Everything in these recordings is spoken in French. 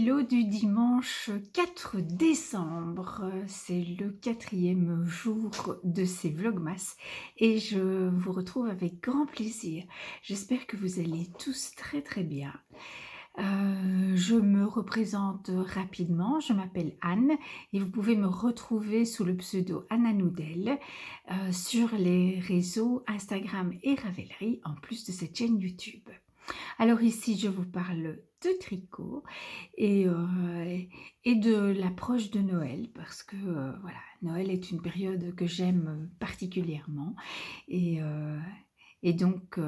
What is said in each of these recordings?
Hello du dimanche 4 décembre, c'est le quatrième jour de ces vlogmas et je vous retrouve avec grand plaisir. J'espère que vous allez tous très très bien. Je me représente rapidement, je m'appelle Anne et vous pouvez me retrouver sous le pseudo Anna Noudel sur les réseaux Instagram et Ravelry en plus de cette chaîne YouTube. Alors ici, je vous parle de tricot et de l'approche de Noël parce que voilà, Noël est une période que j'aime particulièrement et, euh, et donc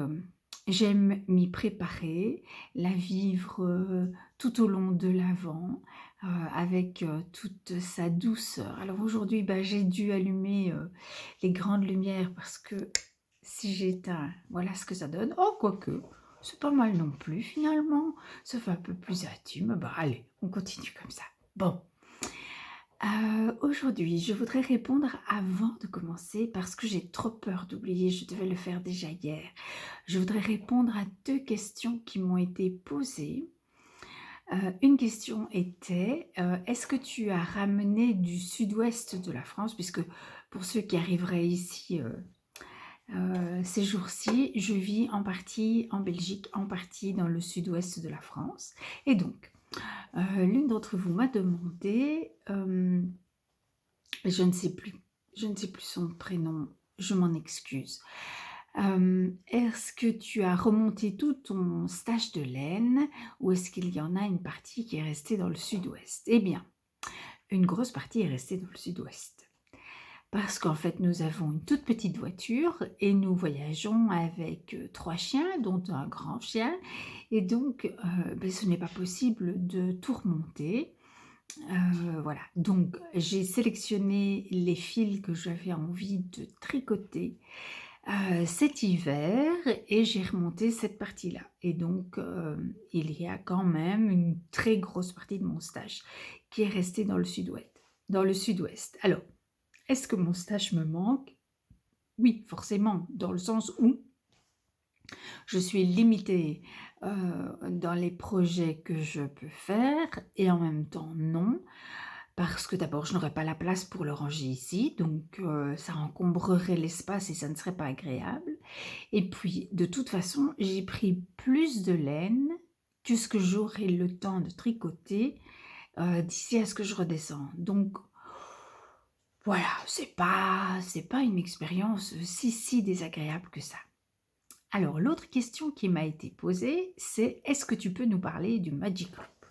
j'aime m'y préparer, la vivre tout au long de l'Avent avec toute sa douceur. Alors aujourd'hui, j'ai dû allumer les grandes lumières parce que si j'éteins, voilà ce que ça donne. Oh, quoique, c'est pas mal non plus finalement. Ça fait un peu plus intime. Allez, on continue comme ça. Bon, aujourd'hui, je voudrais répondre avant de commencer parce que j'ai trop peur d'oublier. Je devais le faire déjà hier. Je voudrais répondre à deux questions qui m'ont été posées. Une question était, est-ce que tu as ramené du sud-ouest de la France, puisque pour ceux qui arriveraient ici ces jours-ci, je vis en partie en Belgique, en partie dans le sud-ouest de la France. Et donc, l'une d'entre vous m'a demandé, je ne sais plus son prénom, je m'en excuse. Est-ce que tu as remonté tout ton stash de laine ou est-ce qu'il y en a une partie qui est restée dans le sud-ouest? Eh bien, une grosse partie est restée dans le sud-ouest. Parce qu'en fait, nous avons une toute petite voiture et nous voyageons avec 3 chiens, dont un grand chien. Et donc, ce n'est pas possible de tout remonter. Voilà. Donc, j'ai sélectionné les fils que j'avais envie de tricoter cet hiver et j'ai remonté cette partie-là. Et donc, il y a quand même une très grosse partie de mon stage qui est restée dans le sud-ouest. Alors, est-ce que mon stage me manque? Oui, forcément, dans le sens où je suis limitée dans les projets que je peux faire et en même temps non, parce que d'abord je n'aurais pas la place pour le ranger ici, donc ça encombrerait l'espace et ça ne serait pas agréable. Et puis de toute façon, j'ai pris plus de laine que ce que j'aurai le temps de tricoter d'ici à ce que je redescende. Donc voilà, c'est pas une expérience si désagréable que ça. Alors, l'autre question qui m'a été posée, c'est: est-ce que tu peux nous parler du Magic Loop?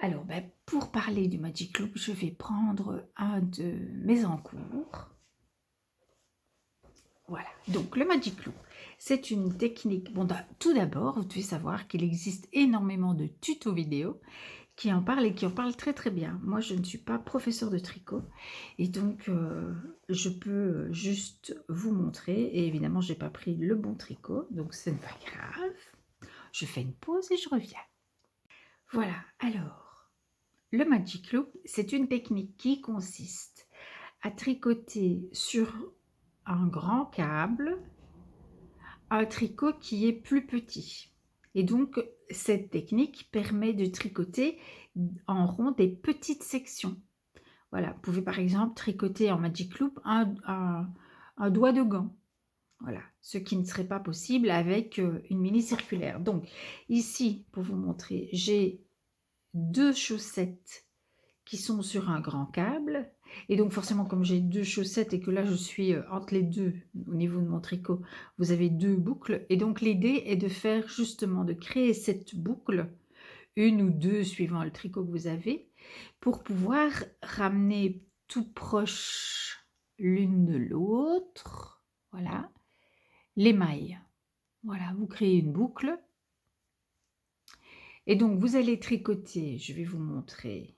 Alors, pour parler du Magic Loop, je vais prendre un de mes encours. Voilà, donc le Magic Loop, c'est une technique. Bon, tout d'abord, vous devez savoir qu'il existe énormément de tutos vidéo qui en parle et qui en parle très très bien. Moi, je ne suis pas professeur de tricot et donc je peux juste vous montrer. Et évidemment, je n'ai pas pris le bon tricot, donc ce n'est pas grave. Je fais une pause et je reviens. Voilà, alors, le Magic Loop, c'est une technique qui consiste à tricoter sur un grand câble un tricot qui est plus petit. Et donc, cette technique permet de tricoter en rond des petites sections. Voilà, vous pouvez par exemple tricoter en Magic Loop un doigt de gant. Voilà, ce qui ne serait pas possible avec une mini circulaire. Donc, ici, pour vous montrer, j'ai 2 chaussettes qui sont sur un grand câble. Et donc forcément, comme j'ai 2 chaussettes et que là je suis entre les deux au niveau de mon tricot, vous avez 2 boucles. Et donc l'idée est de faire justement, de créer cette boucle, une ou deux suivant le tricot que vous avez, pour pouvoir ramener tout proche l'une de l'autre. Voilà, les mailles. Voilà, vous créez une boucle. Et donc vous allez tricoter, je vais vous montrer,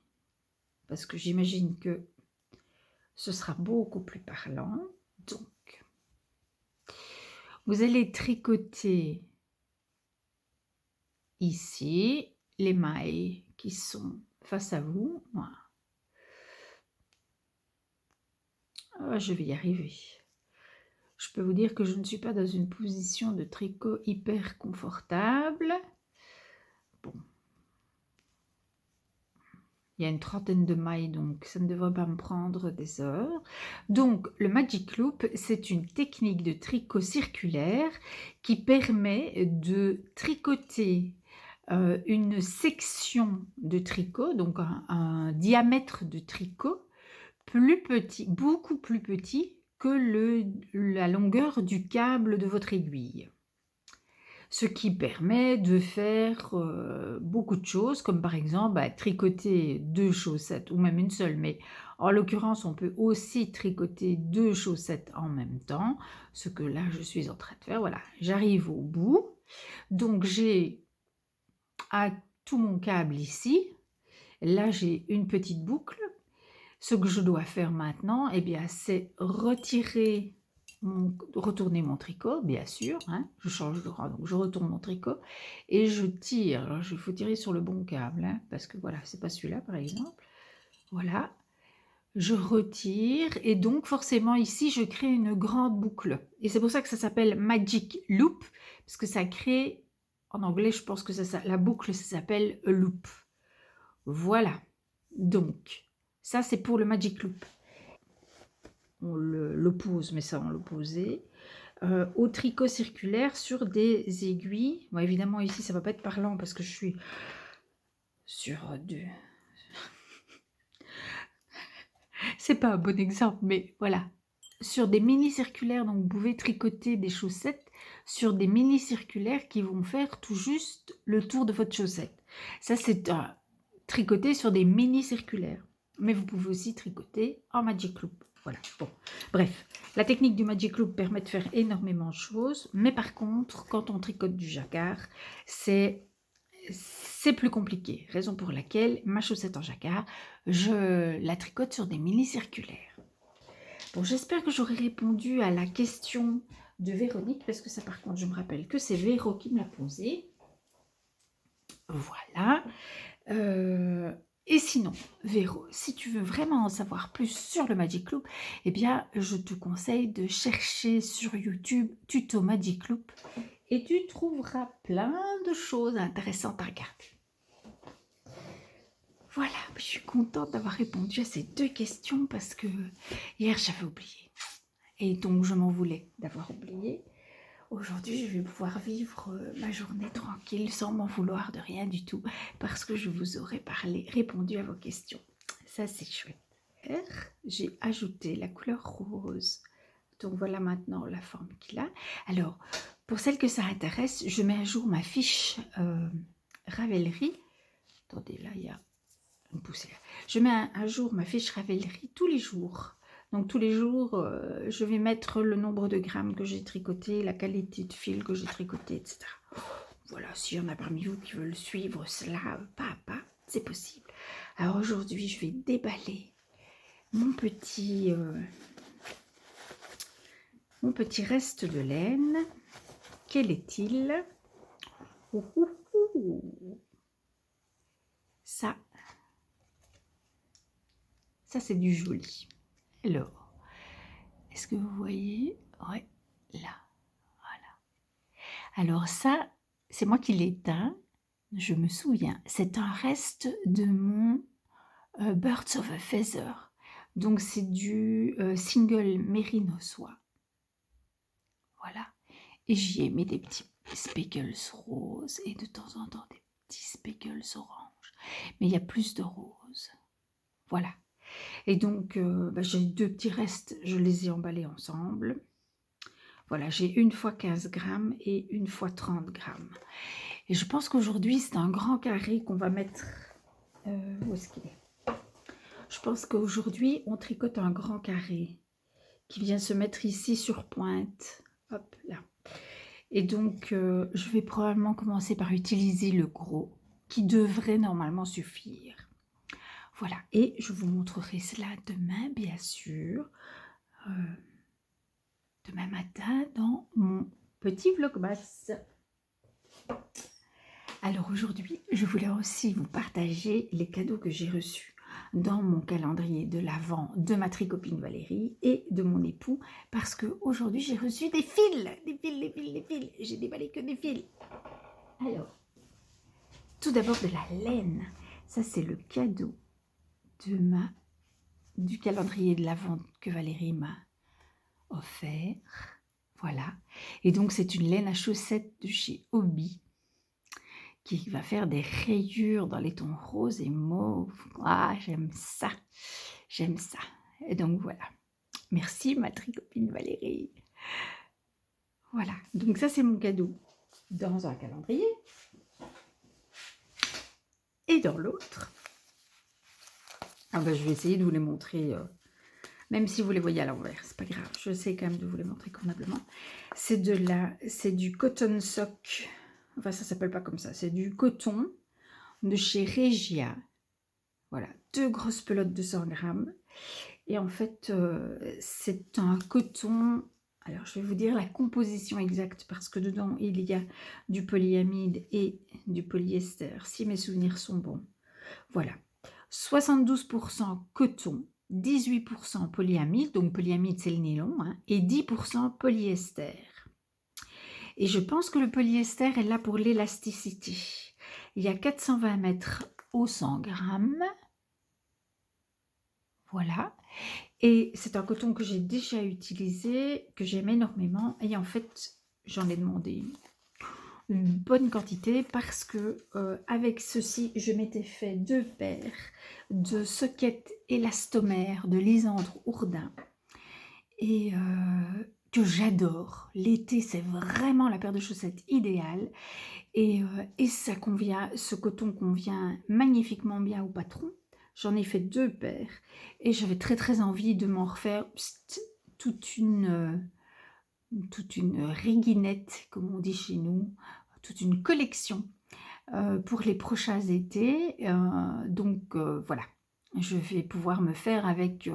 parce que j'imagine que ce sera beaucoup plus parlant. Donc, vous allez tricoter ici les mailles qui sont face à vous. Voilà. Je vais y arriver. Je peux vous dire que je ne suis pas dans une position de tricot hyper confortable. Bon. Il y a une trentaine de mailles, donc ça ne devrait pas me prendre des heures. Donc le Magic Loop, c'est une technique de tricot circulaire qui permet de tricoter une section de tricot, donc un diamètre de tricot plus petit, beaucoup plus petit que la longueur du câble de votre aiguille. Ce qui permet de faire beaucoup de choses, comme par exemple tricoter 2 chaussettes, ou même une seule, mais en l'occurrence, on peut aussi tricoter 2 chaussettes en même temps, ce que là, je suis en train de faire. Voilà, j'arrive au bout. Donc, j'ai tout mon câble ici. Là, j'ai une petite boucle. Ce que je dois faire maintenant, eh bien, c'est retourner mon tricot, bien sûr, hein, je change de rang, donc je retourne mon tricot et je tire. Alors, il faut tirer sur le bon câble, hein, parce que voilà, c'est pas celui-là par exemple. Voilà, je retire et donc forcément ici, je crée une grande boucle. Et c'est pour ça que ça s'appelle Magic Loop, parce que ça crée, en anglais, je pense que la boucle, ça s'appelle a loop. Voilà, donc ça c'est pour le Magic Loop. On l'oppose, mais ça on l'opposait, au tricot circulaire sur des aiguilles. Bon, évidemment ici ça va pas être parlant parce que je suis sur du... c'est pas un bon exemple, mais voilà. Sur des mini circulaires, donc vous pouvez tricoter des chaussettes sur des mini circulaires qui vont faire tout juste le tour de votre chaussette. Ça c'est tricoter sur des mini circulaires. Mais vous pouvez aussi tricoter en Magic Loop. Voilà, bon, bref, la technique du Magic Loop permet de faire énormément de choses, mais par contre, quand on tricote du jacquard, c'est plus compliqué, raison pour laquelle ma chaussette en jacquard, je la tricote sur des mini circulaires. Bon, j'espère que j'aurai répondu à la question de Véronique, parce que ça par contre, je me rappelle que c'est Véro qui me l'a posé. Voilà. Et sinon, Véro, si tu veux vraiment en savoir plus sur le Magic Loop, eh bien, je te conseille de chercher sur YouTube tuto Magic Loop et tu trouveras plein de choses intéressantes à regarder. Voilà, je suis contente d'avoir répondu à ces 2 questions parce que hier j'avais oublié. Et donc je m'en voulais d'avoir oublié. Aujourd'hui, je vais pouvoir vivre ma journée tranquille sans m'en vouloir de rien du tout parce que je vous aurai répondu à vos questions. Ça, c'est chouette. J'ai ajouté la couleur rose. Donc voilà maintenant la forme qu'il a. Alors, pour celles que ça intéresse, je mets à jour ma fiche Ravelry. Attendez, là, il y a une poussière. Je mets à jour ma fiche Ravelry tous les jours. Donc tous les jours, je vais mettre le nombre de grammes que j'ai tricoté, la qualité de fil que j'ai tricoté, etc. Voilà, s'il y en a parmi vous qui veulent suivre cela pas à pas, c'est possible. Alors aujourd'hui, je vais déballer mon petit reste de laine. Quel est-il? Ça c'est du joli. Alors, est-ce que vous voyez? Ouais, là, voilà. Alors ça, c'est moi qui l'ai teint, je me souviens. C'est un reste de mon Birds of a Feather. Donc c'est du single mérino soie. Voilà. Et j'y ai mis des petits speckles roses et de temps en temps des petits speckles orange. Mais il y a plus de rose. Voilà. Et donc, j'ai 2 petits restes, je les ai emballés ensemble. Voilà, j'ai une fois 15 grammes et une fois 30 grammes. Et je pense qu'aujourd'hui, c'est un grand carré qu'on va mettre... où est-ce qu'il est? Je pense qu'aujourd'hui, on tricote un grand carré qui vient se mettre ici sur pointe. Hop, là. Et donc, je vais probablement commencer par utiliser le gros, qui devrait normalement suffire. Voilà, et je vous montrerai cela demain, bien sûr, demain matin dans mon petit vlogmas. Alors aujourd'hui, je voulais aussi vous partager les cadeaux que j'ai reçus dans mon calendrier de l'Avent de ma tricopine Valérie et de mon époux, parce qu'aujourd'hui j'ai reçu des fils, des fils, j'ai déballé que des fils. Alors, tout d'abord de la laine, ça c'est le cadeau du calendrier de l'Avent que Valérie m'a offert. Voilà. Et donc, c'est une laine à chaussettes de chez Hobby qui va faire des rayures dans les tons roses et mauves. Ah, j'aime ça. J'aime ça. Et donc, voilà. Merci, ma tricopine Valérie. Voilà. Donc, ça, c'est mon cadeau dans un calendrier. Et dans l'autre, je vais essayer de vous les montrer, même si vous les voyez à l'envers, c'est pas grave. Je sais quand même de vous les montrer convenablement. C'est du Cotton Sock. Enfin, ça s'appelle pas comme ça. C'est du coton de chez Regia. Voilà, 2 grosses pelotes de 100 grammes. Et en fait, c'est un coton. Alors, je vais vous dire la composition exacte parce que dedans, il y a du polyamide et du polyester, si mes souvenirs sont bons. Voilà, 72% coton, 18% polyamide, donc polyamide c'est le nylon, hein, et 10% polyester. Et je pense que le polyester est là pour l'élasticité. Il y a 420 mètres au 100 grammes. Voilà. Et c'est un coton que j'ai déjà utilisé, que j'aime énormément. Et en fait, j'en ai demandé une bonne quantité parce que avec ceci, je m'étais fait 2 paires de sockets élastomères de Lisandre Hourdin. Et que j'adore. L'été, c'est vraiment la paire de chaussettes idéale. Et ça convient, ce coton convient magnifiquement bien au patron. J'en ai fait 2 paires et j'avais très envie de m'en refaire toute une riguinette, comme on dit chez nous, toute une collection pour les prochains étés. Donc voilà, je vais pouvoir me faire avec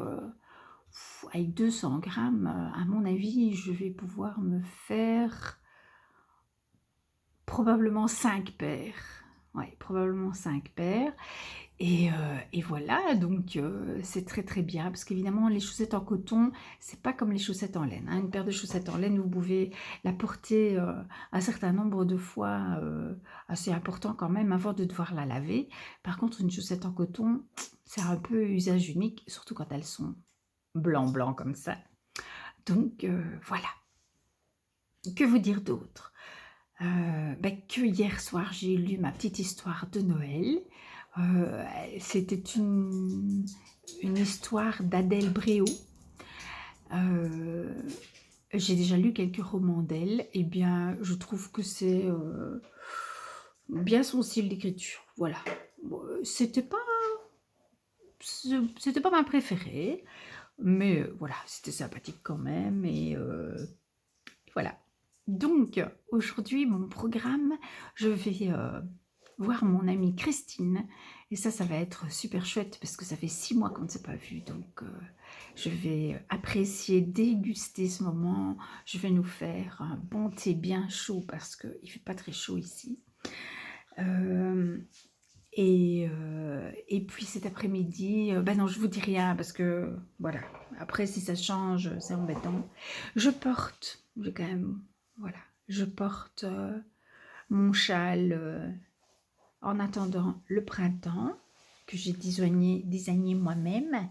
200 grammes, à mon avis, je vais pouvoir me faire probablement 5 paires. Ouais, probablement 5 paires. Et voilà, donc c'est très bien, parce qu'évidemment, les chaussettes en coton, c'est pas comme les chaussettes en laine, hein. Une paire de chaussettes en laine, vous pouvez la porter un certain nombre de fois, assez important quand même, avant de devoir la laver. Par contre, une chaussette en coton, c'est un peu usage unique, surtout quand elles sont blanc comme ça. Donc voilà. Que vous dire d'autre? Que hier soir, j'ai lu ma petite histoire de Noël. C'était une histoire d'Adèle Bréau. J'ai déjà lu quelques romans d'elle. Et bien, je trouve que c'est bien son style d'écriture. Voilà. C'était pas ma préférée, mais voilà, c'était sympathique quand même. Et voilà. Donc, aujourd'hui, mon programme, je vais voir mon amie Christine. Et ça va être super chouette parce que ça fait 6 mois qu'on ne s'est pas vu. Donc, je vais apprécier, déguster ce moment. Je vais nous faire un bon thé bien chaud parce qu'il ne fait pas très chaud ici. Et puis cet après-midi, non, je vous dis rien parce que, voilà, après si ça change, c'est embêtant. Je porte mon châle en attendant le printemps, que j'ai designé moi-même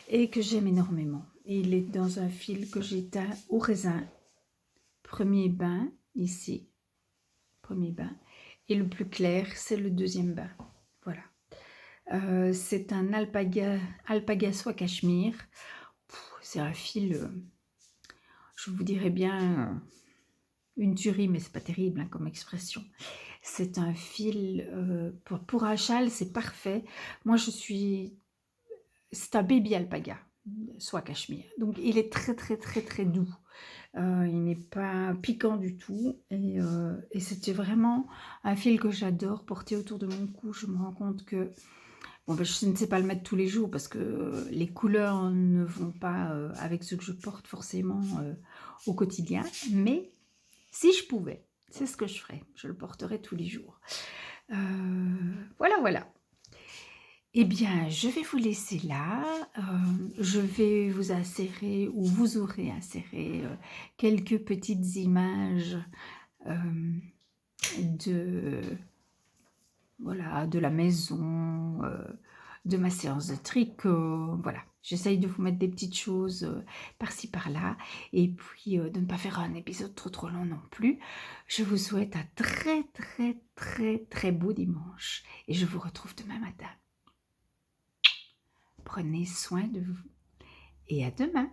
et que j'aime énormément. Il est dans un fil que j'ai teint au raisin. Premier bain, ici, premier bain. Et le plus clair, c'est le deuxième bain. Voilà. C'est un alpaga soie cachemire. C'est un fil, je vous dirais bien, une tuerie, mais c'est pas terrible hein, comme expression. C'est un fil, pour un châle, c'est parfait. Moi, c'est un baby alpaga, soie cachemire. Donc, il est très doux. Il n'est pas piquant du tout. Et c'était vraiment un fil que j'adore porter autour de mon cou. Je me rends compte que je ne sais pas le mettre tous les jours parce que les couleurs ne vont pas avec ce que je porte forcément au quotidien. Mais si je pouvais, c'est ce que je ferais. Je le porterais tous les jours. Voilà. Eh bien, je vais vous laisser là. Je vais vous insérer, ou vous aurez inséré, quelques petites images de la maison, de ma séance de tricot. Voilà, j'essaye de vous mettre des petites choses par-ci par-là et puis de ne pas faire un épisode trop long non plus. Je vous souhaite un très beau dimanche et je vous retrouve demain matin. Prenez soin de vous et à demain.